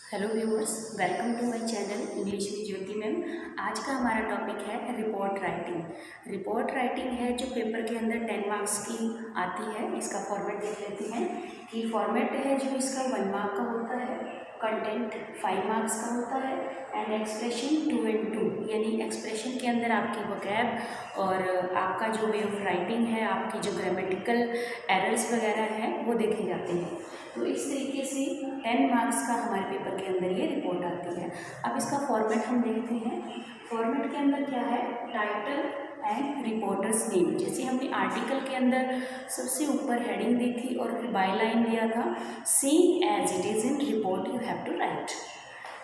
Hello viewers, welcome to my channel English with Jyoti ma'am. आज का हमारा टॉपिक है रिपोर्ट राइटिंग। रिपोर्ट राइटिंग है जो पेपर के अंदर 10 मार्क्स की आती है। इसका फॉर्मेट देख लेते हैं कि फॉर्मेट है जो इसका 1 मार्क का होता है, कंटेंट 5 मार्क्स का होता है एंड एक्सप्रेशन 2 and 2, यानी एक्सप्रेशन के अंदर आपकी वोकैब और आपका जो वे ऑफ राइटिंग है, आपकी जो ग्रामेटिकल एरर्स वगैरह हैं वो देखे जाते हैं। तो इस तरीके से 10 मार्क्स का हमारे पेपर के अंदर ये रिपोर्ट आती है। अब इसका फॉर्मेट हम देखते हैं। फॉर्मेट के अंदर क्या है, टाइटल एंड रिपोर्टर्स नेम। जैसे हमने आर्टिकल के अंदर सबसे ऊपर हेडिंग दी थी और फिर बाय लाइन दिया था, same as it is in report you have to write.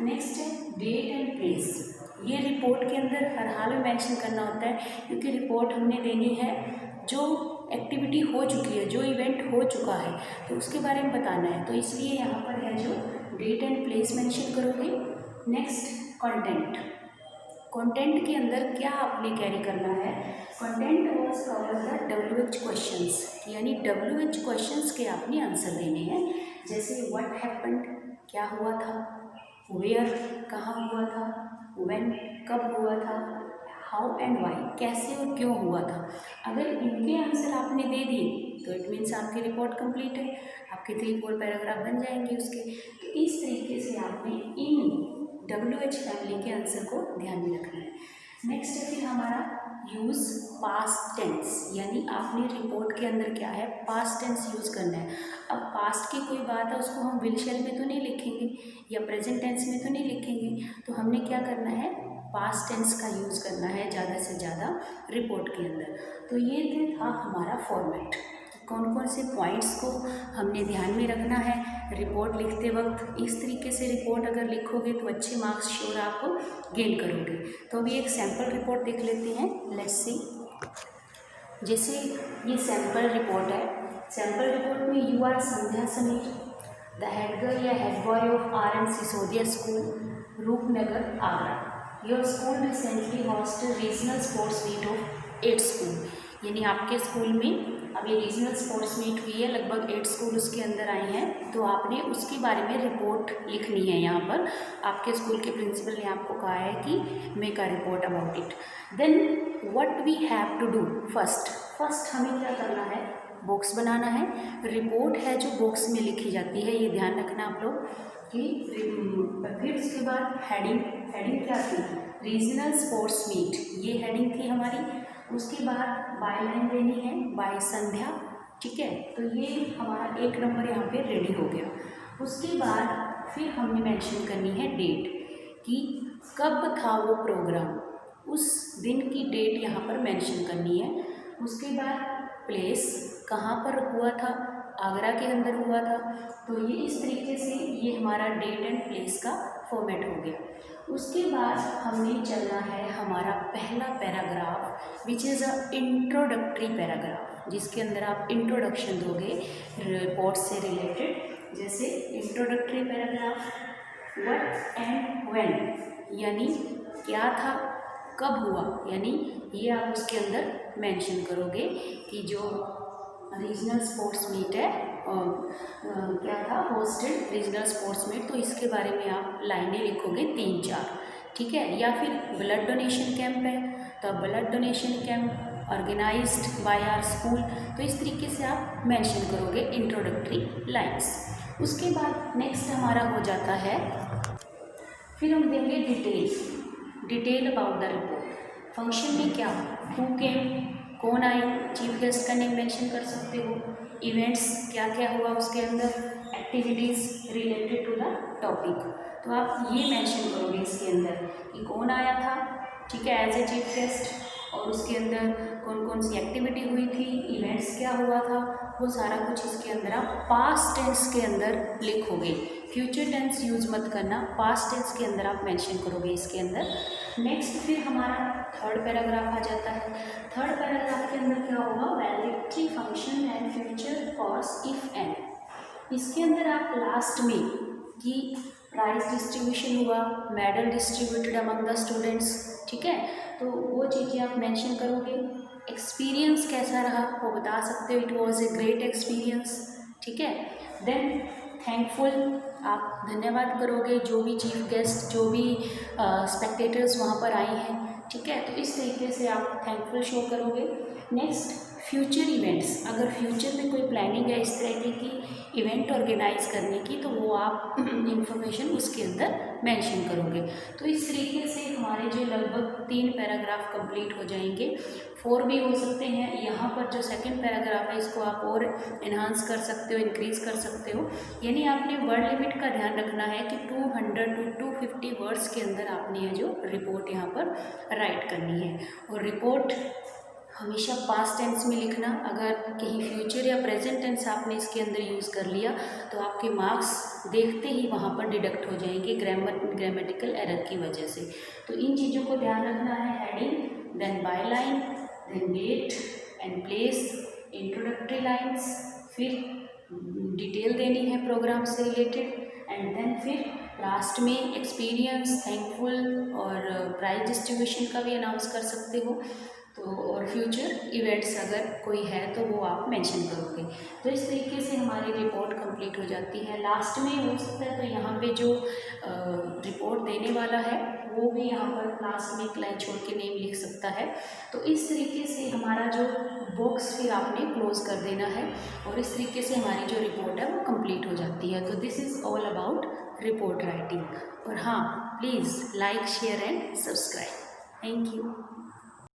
Next है डेट एंड प्लेस। ये रिपोर्ट के अंदर हर हाल में मेंशन करना होता है, क्योंकि रिपोर्ट हमने देनी है जो एक्टिविटी हो चुकी है, जो इवेंट हो चुका है, तो उसके बारे में बताना है। तो इसलिए यहाँ पर है जो डेट एंड प्लेस मेंशन करोगे। Next content. कंटेंट के अंदर क्या आपने कैरी करना है, content was cover the WH questions, यानी WH क्वेश्चंस के आपने आंसर देने हैं। जैसे व्हाट हैपेंड, क्या हुआ था, वेयर, कहाँ हुआ था, व्हेन, कब हुआ था, हाउ एंड वाई, कैसे और क्यों हुआ था। अगर इनके आंसर आपने दे दिए तो इट मीन्स आपकी रिपोर्ट कंप्लीट है, आपके 3-4 पैराग्राफ बन जाएंगे उसके। तो इस तरीके से आपने इन WH फैमिली के आंसर को ध्यान में रखना है। नेक्स्ट है फिर हमारा यूज़ पास्ट टेंस, यानी आपने रिपोर्ट के अंदर क्या है, पास्ट टेंस यूज़ करना है। अब पास्ट की कोई बात है उसको हम विल शैल में तो नहीं लिखेंगे या प्रेजेंट टेंस में तो नहीं लिखेंगे, तो हमने क्या करना है, पास्ट टेंस का यूज़ करना है ज़्यादा से ज़्यादा रिपोर्ट के अंदर। तो ये था हमारा फॉर्मेट, कौन कौन से पॉइंट्स को हमने ध्यान में रखना है रिपोर्ट लिखते वक्त। इस तरीके से रिपोर्ट अगर लिखोगे तो अच्छे मार्क्स श्योर आप गेन करोगे। तो अभी एक सैम्पल रिपोर्ट देख लेते हैं, लेट्स सी। जैसे ये सैम्पल रिपोर्ट है, सैम्पल रिपोर्ट में you are Sandhya Sameer, the head girl या head boy of RN Sisodia school, Rupnagar, Agra. Your school recently hosted regional sports meet of 8 school, यानी आपके स्कूल में अभी रीजनल स्पोर्ट्स मीट हुई है, लगभग 8 स्कूल उसके अंदर आए हैं, तो आपने उसके बारे में रिपोर्ट लिखनी है। यहाँ पर आपके स्कूल के प्रिंसिपल ने आपको कहा है कि make a report about it. Then what we have to do, first हमें क्या करना है, बॉक्स बनाना है। रिपोर्ट है जो बॉक्स में लिखी जाती है, ये ध्यान रखना आप लोग कि फिर उसके बाद हेडिंग क्या थी, रीजनल स्पोर्ट्स मीट, ये हेडिंग थी हमारी। उसके बाद बाय लाइन देनी है, बाय संध्या, ठीक है। तो ये हमारा 1 नंबर यहाँ पे रेडी हो गया। उसके बाद फिर हमने मेंशन करनी है डेट, कि कब था वो प्रोग्राम, उस दिन की डेट यहाँ पर मेंशन करनी है। उसके बाद प्लेस, कहाँ पर हुआ था, आगरा के अंदर हुआ था। तो ये इस तरीके से ये हमारा डेट एंड प्लेस का फॉर्मेट हो गया। उसके बाद हमने चलना है हमारा पहला paragraph, which is a introductory paragraph, जिसके अंदर आप इंट्रोडक्शन दोगे रिपोर्ट से रिलेटेड। जैसे introductory paragraph, what and when, यानी क्या था, कब हुआ, यानी ये आप उसके अंदर मेंशन करोगे कि जो रीजनल स्पोर्ट्स मीट है क्या था, होस्टेड रीजनल स्पोर्ट्स मीट, तो इसके बारे में आप लाइनें लिखोगे 3-4, ठीक है। या फिर ब्लड डोनेशन कैंप है तो blood donation camp organised by our school, तो इस तरीके से आप मेंशन करोगे इंट्रोडक्टरी लाइन्स। उसके बाद नेक्स्ट हमारा हो जाता है, फिर हम देंगे detail about the report. Function में क्या, हु केम, कौन आए, चीफ गेस्ट का नेम मेंशन कर सकते हो, इवेंट्स क्या क्या हुआ उसके अंदर, activities related to the topic, तो आप ये मेंशन करोगे इसके अंदर कि कौन आया था, ठीक है, एज ए चीफ गेस्ट, और उसके अंदर कौन कौन सी एक्टिविटी हुई थी, इवेंट्स क्या हुआ था, वो सारा कुछ इसके अंदर आप पास्ट टेंस के अंदर लिखोगे। फ्यूचर टेंस यूज़ मत करना, पास्ट टेंस के अंदर आप मेंशन करोगे इसके अंदर। नेक्स्ट फिर हमारा 3rd पैराग्राफ आ जाता है। 3rd पैराग्राफ के अंदर क्या होगा, validatory function and future cause if and. इसके अंदर आप लास्ट में कि प्राइज डिस्ट्रीब्यूशन हुआ, medal distributed among the students, ठीक है, तो वो चीज़ें आप मेंशन करोगे। एक्सपीरियंस कैसा रहा वो बता सकते हो, it was a great experience, ठीक है। देन थैंकफुल, आप धन्यवाद करोगे जो भी चीफ गेस्ट, जो भी स्पेक्टेटर्स वहाँ पर आए हैं, ठीक है। तो इस तरीके से आप थैंकफुल शो करोगे। नेक्स्ट, फ्यूचर इवेंट्स, अगर फ्यूचर में कोई प्लानिंग है इस तरह की इवेंट ऑर्गेनाइज करने की, तो वो आप इंफॉर्मेशन उसके अंदर मेंशन करोगे। तो इस तरीके से हमारे जो लगभग 3 पैराग्राफ कंप्लीट हो जाएंगे। 4 भी हो सकते हैं। यहाँ पर जो सेकंड पैराग्राफ है इसको आप और इन्हांस कर सकते हो, इंक्रीज़ कर सकते हो। यानी आपने वर्ड लिमिट का ध्यान रखना है कि 200 to 250 वर्ड्स के अंदर आपने ये जो रिपोर्ट यहाँ पर राइट करनी है। और रिपोर्ट हमेशा पास्ट टेंस में लिखना। अगर कहीं फ्यूचर या प्रेजेंट टेंस आपने इसके अंदर यूज़ कर लिया तो आपके मार्क्स देखते ही वहाँ पर डिडक्ट हो जाएंगे ग्रामेटिकल एरर की वजह से। तो इन चीज़ों को ध्यान रखना है। Heading, then by line, then date and place, introductory lines, फिर डिटेल देनी है प्रोग्राम से रिलेटेड, एंड देन फिर लास्ट में एक्सपीरियंस, थैंकफुल और प्राइज डिस्ट्रीब्यूशन का भी अनाउंस कर सकते हो। तो और फ्यूचर इवेंट्स अगर कोई है तो वो आप मेंशन करोगे। तो इस तरीके से हमारी रिपोर्ट कंप्लीट हो जाती है। लास्ट में हो सकता है तो यहाँ पे जो रिपोर्ट देने वाला है वो भी यहाँ पर लास्ट में एक लाइन छोड़ के नेम लिख सकता है। तो इस तरीके से हमारा जो बॉक्स फिर आपने क्लोज कर देना है और इस तरीके से हमारी जो रिपोर्ट है वो कंप्लीट हो जाती है। तो this is all about report writing. और हाँ, please like, share and subscribe. Thank you.